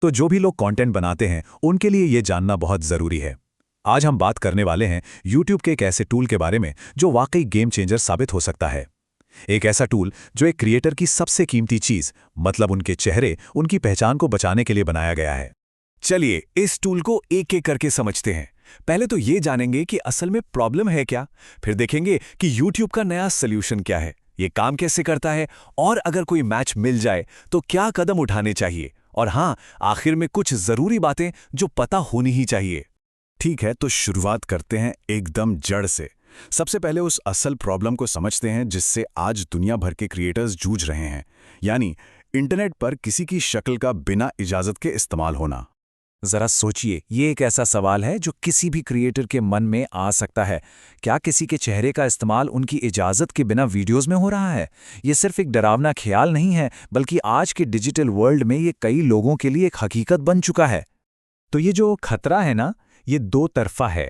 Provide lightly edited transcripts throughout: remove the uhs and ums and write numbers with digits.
तो जो भी लोग कंटेंट बनाते हैं उनके लिए ये जानना बहुत ज़रूरी है। आज हम बात करने वाले हैं YouTube के एक ऐसे टूल के बारे में जो वाकई गेम चेंजर साबित हो सकता है। एक ऐसा टूल जो एक क्रिएटर की सबसे कीमती चीज़ मतलब उनके चेहरे, उनकी पहचान को बचाने के लिए बनाया गया है। चलिए इस टूल को एक एक करके समझते हैं। पहले तो ये जानेंगे कि असल में प्रॉब्लम है क्या, फिर देखेंगे कि YouTube का नया सॉल्यूशन क्या है, ये काम कैसे करता है, और अगर कोई मैच मिल जाए तो क्या कदम उठाने चाहिए, और हाँ, आखिर में कुछ ज़रूरी बातें जो पता होनी ही चाहिए। ठीक है, तो शुरुआत करते हैं एकदम जड़ से। सबसे पहले उस असल प्रॉब्लम को समझते हैं जिससे आज दुनिया भर के क्रिएटर्स जूझ रहे हैं, यानी इंटरनेट पर किसी की शक्ल का बिना इजाज़त के इस्तेमाल होना। जरा सोचिए, ये एक ऐसा सवाल है जो किसी भी क्रिएटर के मन में आ सकता है। क्या किसी के चेहरे का इस्तेमाल उनकी इजाज़त के बिना वीडियोस में हो रहा है? ये सिर्फ एक डरावना ख्याल नहीं है, बल्कि आज के डिजिटल वर्ल्ड में ये कई लोगों के लिए एक हकीकत बन चुका है। तो ये जो खतरा है ना, ये दो तरफा है।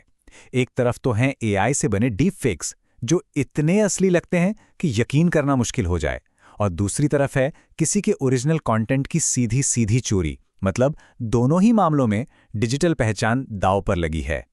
एक तरफ तो हैं एआई से बने डीप फेक्स जो इतने असली लगते हैं कि यकीन करना मुश्किल हो जाए, और दूसरी तरफ है किसी के ओरिजिनल कंटेंट की सीधी सीधी चोरी। मतलब दोनों ही मामलों में डिजिटल पहचान दांव पर लगी है।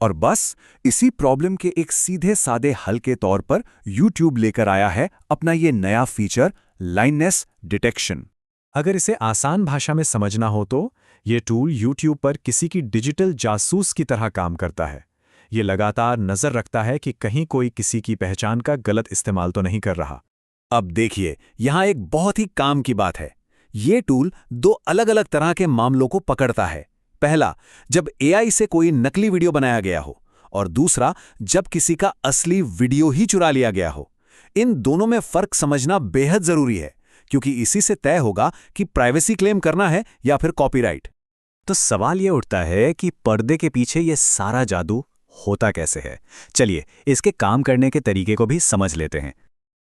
और बस इसी प्रॉब्लम के एक सीधे सादे हल के तौर पर YouTube लेकर आया है अपना ये नया फीचर, लाइननेस डिटेक्शन। अगर इसे आसान भाषा में समझना हो तो ये टूल YouTube पर किसी की डिजिटल जासूस की तरह काम करता है। ये लगातार नज़र रखता है कि कहीं कोई किसी की पहचान का गलत इस्तेमाल तो नहीं कर रहा। अब देखिए, यहाँ एक बहुत ही काम की बात है। ये टूल दो अलग अलग तरह के मामलों को पकड़ता है। पहला, जब एआई से कोई नकली वीडियो बनाया गया हो, और दूसरा, जब किसी का असली वीडियो ही चुरा लिया गया हो। इन दोनों में फर्क समझना बेहद जरूरी है, क्योंकि इसी से तय होगा कि प्राइवेसी क्लेम करना है या फिर कॉपीराइट। तो सवाल ये उठता है कि पर्दे के पीछे ये सारा जादू होता कैसे है। चलिए इसके काम करने के तरीके को भी समझ लेते हैं।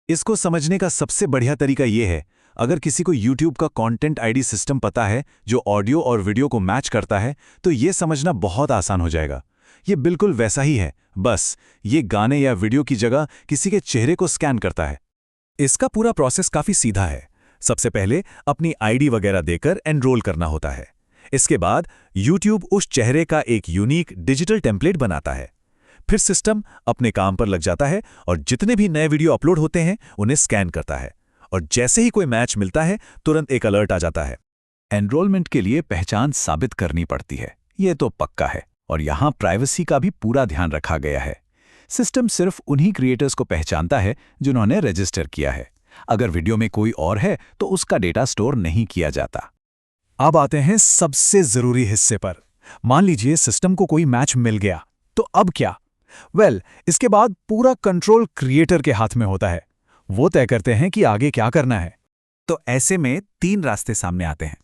इसको समझने का सबसे बढ़िया तरीका ये है, अगर किसी को YouTube का कंटेंट आईडी सिस्टम पता है जो ऑडियो और वीडियो को मैच करता है, तो ये समझना बहुत आसान हो जाएगा। ये बिल्कुल वैसा ही है, बस ये गाने या वीडियो की जगह किसी के चेहरे को स्कैन करता है। इसका पूरा प्रोसेस काफ़ी सीधा है। सबसे पहले अपनी आईडी वगैरह देकर एनरोल करना होता है। इसके बाद YouTube उस चेहरे का एक यूनिक डिजिटल टेम्पलेट बनाता है। फिर सिस्टम अपने काम पर लग जाता है और जितने भी नए वीडियो अपलोड होते हैं उन्हें स्कैन करता है, और जैसे ही कोई मैच मिलता है तुरंत एक अलर्ट आ जाता है। एनरोलमेंट के लिए पहचान साबित करनी पड़ती है, ये तो पक्का है, और यहाँ प्राइवेसी का भी पूरा ध्यान रखा गया है। सिस्टम सिर्फ उन्हीं क्रिएटर्स को पहचानता है जिन्होंने रजिस्टर किया है। अगर वीडियो में कोई और है तो उसका डेटा स्टोर नहीं किया जाता। अब आते हैं सबसे जरूरी हिस्से पर। मान लीजिए सिस्टम को कोई मैच मिल गया, तो अब क्या? इसके बाद पूरा कंट्रोल क्रिएटर के हाथ में होता है। वो तय करते हैं कि आगे क्या करना है। तो ऐसे में तीन रास्ते सामने आते हैं।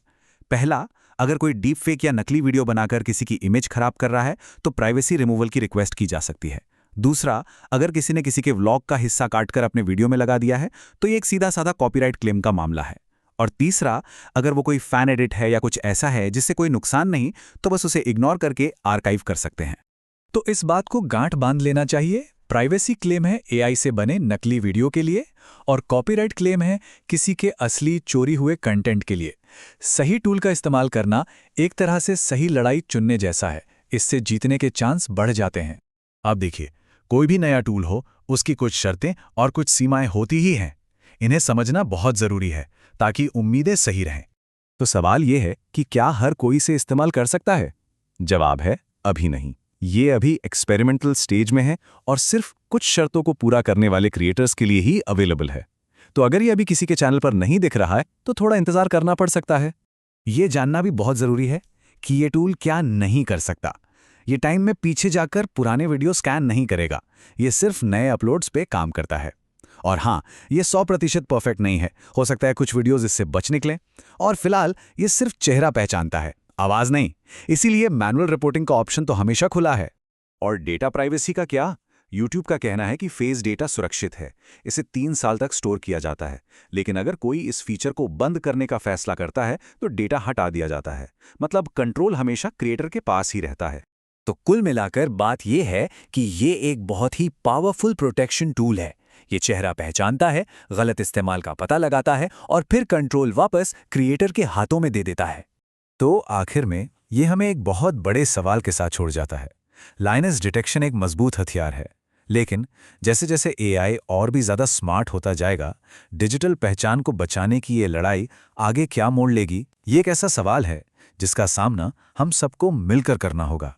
पहला, अगर कोई डीप फेक या नकली वीडियो बनाकर किसी की इमेज खराब कर रहा है तो प्राइवेसी रिमूवल की रिक्वेस्ट की जा सकती है। दूसरा, अगर किसी ने किसी के व्लॉग का हिस्सा काटकर अपने वीडियो में लगा दिया है तो ये एक सीधा साधा कॉपीराइट क्लेम का मामला है। और तीसरा, अगर वो कोई फैन एडिट है या कुछ ऐसा है जिससे कोई नुकसान नहीं, तो बस उसे इग्नोर करके आर्काइव कर सकते हैं। तो इस बात को गांठ बांध लेना चाहिए। प्राइवेसी क्लेम है एआई से बने नकली वीडियो के लिए, और कॉपीराइट क्लेम है किसी के असली चोरी हुए कंटेंट के लिए। सही टूल का इस्तेमाल करना एक तरह से सही लड़ाई चुनने जैसा है। इससे जीतने के चांस बढ़ जाते हैं। अब देखिए, कोई भी नया टूल हो, उसकी कुछ शर्तें और कुछ सीमाएं होती ही हैं। इन्हें समझना बहुत जरूरी है ताकि उम्मीदें सही रहें। तो सवाल यह है कि क्या हर कोई इसे इस्तेमाल कर सकता है? जवाब है अभी नहीं। ये अभी एक्सपेरिमेंटल स्टेज में है और सिर्फ कुछ शर्तों को पूरा करने वाले क्रिएटर्स के लिए ही अवेलेबल है। तो अगर ये अभी किसी के चैनल पर नहीं दिख रहा है तो थोड़ा इंतजार करना पड़ सकता है। ये जानना भी बहुत जरूरी है कि ये टूल क्या नहीं कर सकता। ये टाइम में पीछे जाकर पुराने वीडियो स्कैन नहीं करेगा। ये सिर्फ नए अपलोड्स पे काम करता है। और हाँ, ये 100% परफेक्ट नहीं है। हो सकता है कुछ वीडियोस इससे बच निकलें। और फिलहाल ये सिर्फ चेहरा पहचानता है, आवाज नहीं। इसीलिए मैनुअल रिपोर्टिंग का ऑप्शन तो हमेशा खुला है। और डेटा प्राइवेसी का क्या? YouTube का कहना है कि फेस डेटा सुरक्षित है, इसे 3 साल तक स्टोर किया जाता है। लेकिन अगर कोई इस फीचर को बंद करने का फैसला करता है तो डेटा हटा दिया जाता है। मतलब कंट्रोल हमेशा क्रिएटर के पास ही रहता है। तो कुल मिलाकर बात यह है कि ये एक बहुत ही पावरफुल प्रोटेक्शन टूल है। ये चेहरा पहचानता है, गलत इस्तेमाल का पता लगाता है और फिर कंट्रोल वापस क्रिएटर के हाथों में दे देता है। तो आखिर में ये हमें एक बहुत बड़े सवाल के साथ छोड़ जाता है। लाइनेस डिटेक्शन एक मजबूत हथियार है, लेकिन जैसे जैसे एआई और भी ज़्यादा स्मार्ट होता जाएगा, डिजिटल पहचान को बचाने की ये लड़ाई आगे क्या मोड़ लेगी, ये एक ऐसा सवाल है जिसका सामना हम सबको मिलकर करना होगा।